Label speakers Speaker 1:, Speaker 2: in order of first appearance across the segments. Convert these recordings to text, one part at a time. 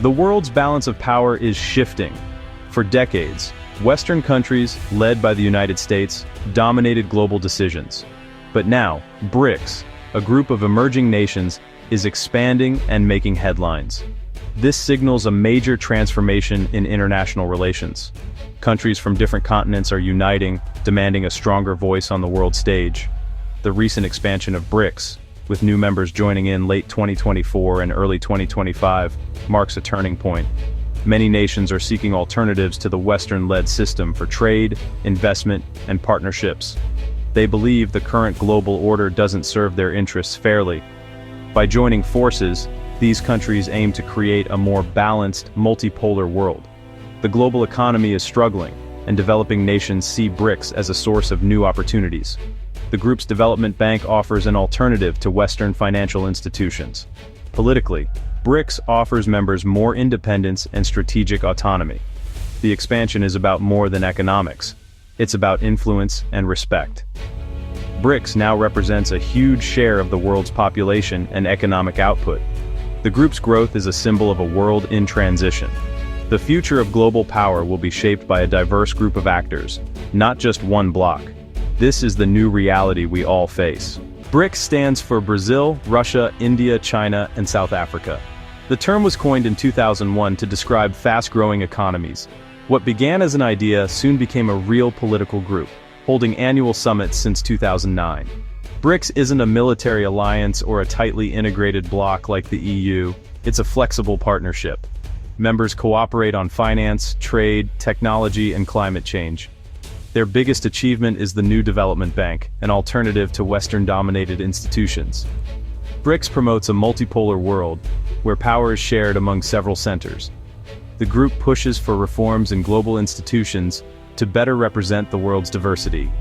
Speaker 1: The world's balance of power is shifting. For decades, Western countries, led by the United States, dominated global decisions. But now, BRICS, a group of emerging nations, is expanding and making headlines. This signals a major transformation in international relations. Countries from different continents are uniting, demanding a stronger voice on the world stage. The recent expansion of BRICS, with new members joining in late 2024 and early 2025, marks a turning point. Many nations are seeking alternatives to the Western-led system for trade, investment, and partnerships. They believe the current global order doesn't serve their interests fairly. By joining forces, these countries aim to create a more balanced, multipolar world. The global economy is struggling, and developing nations see BRICS as a source of new opportunities. The group's development bank offers an alternative to Western financial institutions. Politically, BRICS offers members more independence and strategic autonomy. The expansion is about more than economics. It's about influence and respect. BRICS now represents a huge share of the world's population and economic output. The group's growth is a symbol of a world in transition. The future of global power will be shaped by a diverse group of actors, not just one bloc. This is the new reality we all face. BRICS stands for Brazil, Russia, India, China, and South Africa. The term was coined in 2001 to describe fast-growing economies. What began as an idea soon became a real political group, holding annual summits since 2009. BRICS isn't a military alliance or a tightly integrated bloc like the EU, it's a flexible partnership. Members cooperate on finance, trade, technology, and climate change. Their biggest achievement is the new development bank, an alternative to Western-dominated institutions. BRICS promotes a multipolar world, where power is shared among several centers. The group pushes for reforms in global institutions to better represent the world's diversity.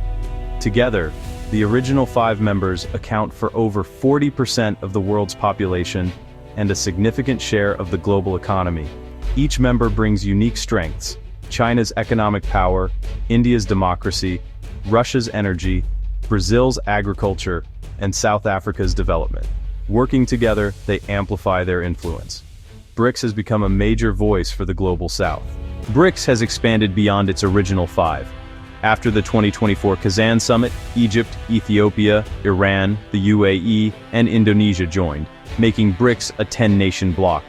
Speaker 1: Together, the original 5 members account for over 40% of the world's population and a significant share of the global economy. Each member brings unique strengths: China's economic power, India's democracy, Russia's energy, Brazil's agriculture, and South Africa's development. Working together, they amplify their influence. BRICS has become a major voice for the global South. BRICS has expanded beyond its original 5. After the 2024 Kazan Summit, Egypt, Ethiopia, Iran, the UAE, and Indonesia joined, making BRICS a 10-nation bloc.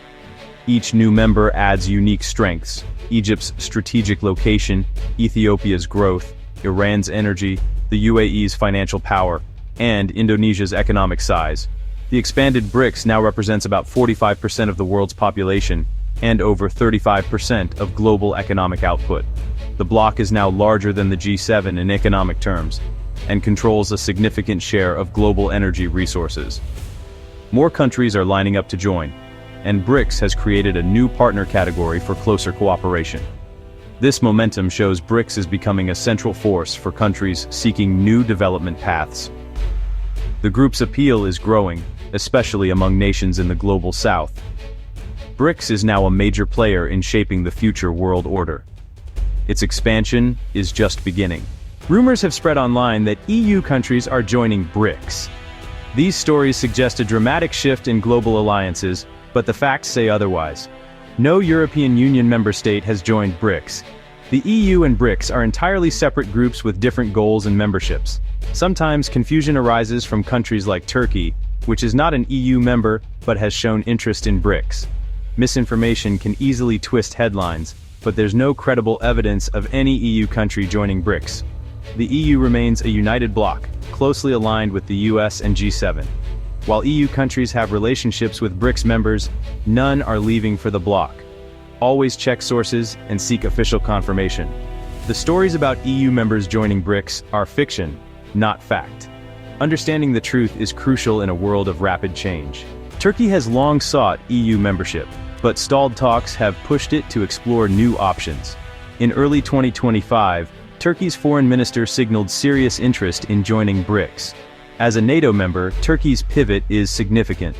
Speaker 1: Each new member adds unique strengths: Egypt's strategic location, Ethiopia's growth, Iran's energy, the UAE's financial power, and Indonesia's economic size. The expanded BRICS now represents about 45% of the world's population and over 35% of global economic output. The bloc is now larger than the G7 in economic terms and controls a significant share of global energy resources. More countries are lining up to join, and BRICS has created a new partner category for closer cooperation. This momentum shows BRICS is becoming a central force for countries seeking new development paths. The group's appeal is growing, especially among nations in the global South. BRICS is now a major player in shaping the future world order. Its expansion is just beginning. Rumors have spread online that EU countries are joining BRICS. These stories suggest a dramatic shift in global alliances, but the facts say otherwise. No European Union member state has joined BRICS. The EU and BRICS are entirely separate groups with different goals and memberships. Sometimes confusion arises from countries like Turkey, which is not an EU member but has shown interest in BRICS. Misinformation can easily twist headlines, but there's no credible evidence of any EU country joining BRICS. The EU remains a united bloc, closely aligned with the US and G7. While EU countries have relationships with BRICS members, none are leaving for the bloc. Always check sources and seek official confirmation. The stories about EU members joining BRICS are fiction, not fact. Understanding the truth is crucial in a world of rapid change. Turkey has long sought EU membership, but stalled talks have pushed it to explore new options. In early 2025, Turkey's foreign minister signaled serious interest in joining BRICS. As a NATO member, Turkey's pivot is significant.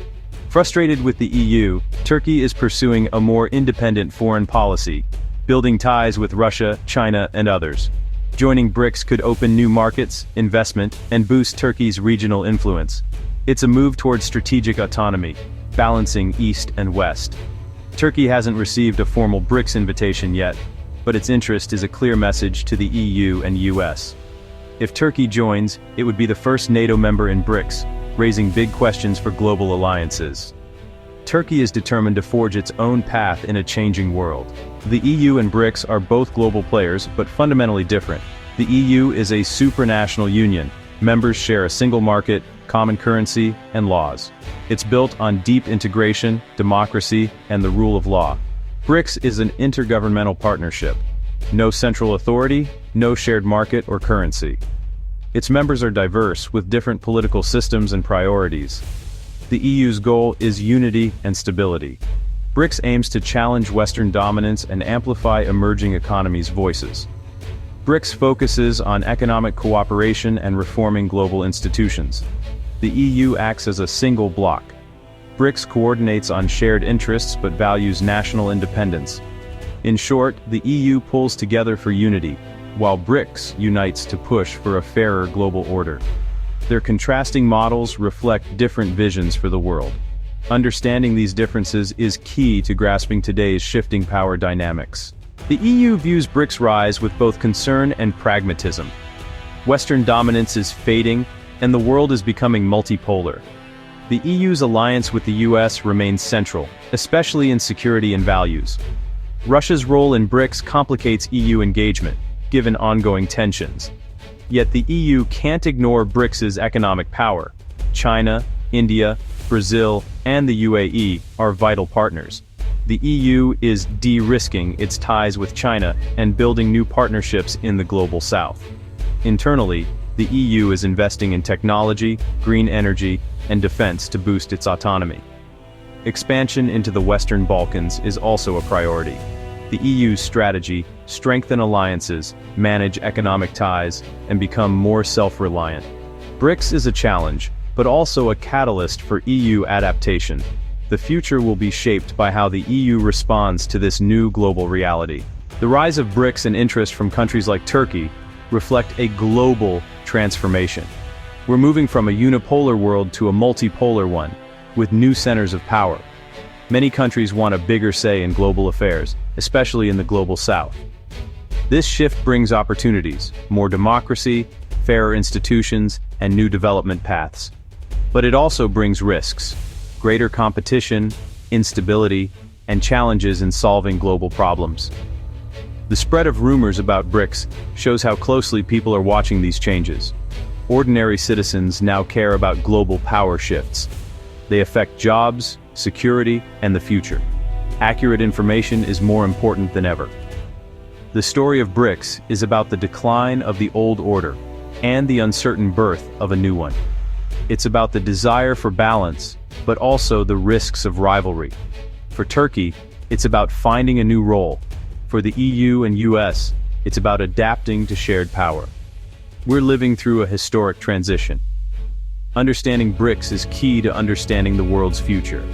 Speaker 1: Frustrated with the EU, Turkey is pursuing a more independent foreign policy, building ties with Russia, China, and others. Joining BRICS could open new markets, investment, and boost Turkey's regional influence. It's a move towards strategic autonomy, balancing East and West. Turkey hasn't received a formal BRICS invitation yet, but its interest is a clear message to the EU and US. If Turkey joins, it would be the first NATO member in BRICS, raising big questions for global alliances. Turkey is determined to forge its own path in a changing world. The EU and BRICS are both global players, but fundamentally different. The EU is a supranational union. Members share a single market, common currency, and laws. It's built on deep integration, democracy, and the rule of law. BRICS is an intergovernmental partnership. No central authority, no shared market or currency. Its members are diverse, with different political systems and priorities. The EU's goal is unity and stability. BRICS aims to challenge Western dominance and amplify emerging economies' voices. BRICS focuses on economic cooperation and reforming global institutions. The EU acts as a single bloc. BRICS coordinates on shared interests but values national independence. In short, the EU pulls together for unity, while BRICS unites to push for a fairer global order. Their contrasting models reflect different visions for the world. Understanding these differences is key to grasping today's shifting power dynamics. The EU views BRICS' rise with both concern and pragmatism. Western dominance is fading, and the world is becoming multipolar. The EU's alliance with the US remains central, especially in security and values. Russia's role in BRICS complicates EU engagement, given ongoing tensions. Yet the EU can't ignore BRICS' economic power. China, India, Brazil, and the UAE are vital partners. The EU is de-risking its ties with China and building new partnerships in the global south. Internally, the EU is investing in technology, green energy, and defense to boost its autonomy. Expansion into the Western Balkans is also a priority. The EU's strategy: strengthen alliances, manage economic ties, and become more self-reliant. BRICS is a challenge, but also a catalyst for EU adaptation. The future will be shaped by how the EU responds to this new global reality. The rise of BRICS and interest from countries like Turkey reflect a global transformation. We're moving from a unipolar world to a multipolar one, with new centers of power. Many countries want a bigger say in global affairs, especially in the global south. This shift brings opportunities: more democracy, fairer institutions, and new development paths. But it also brings risks: greater competition, instability, and challenges in solving global problems. The spread of rumors about BRICS shows how closely people are watching these changes. Ordinary citizens now care about global power shifts. They affect jobs, security, and the future. Accurate information is more important than ever. The story of BRICS is about the decline of the old order and the uncertain birth of a new one. It's about the desire for balance, but also the risks of rivalry. For Turkey, it's about finding a new role. For the EU and US, it's about adapting to shared power. We're living through a historic transition. Understanding BRICS is key to understanding the world's future.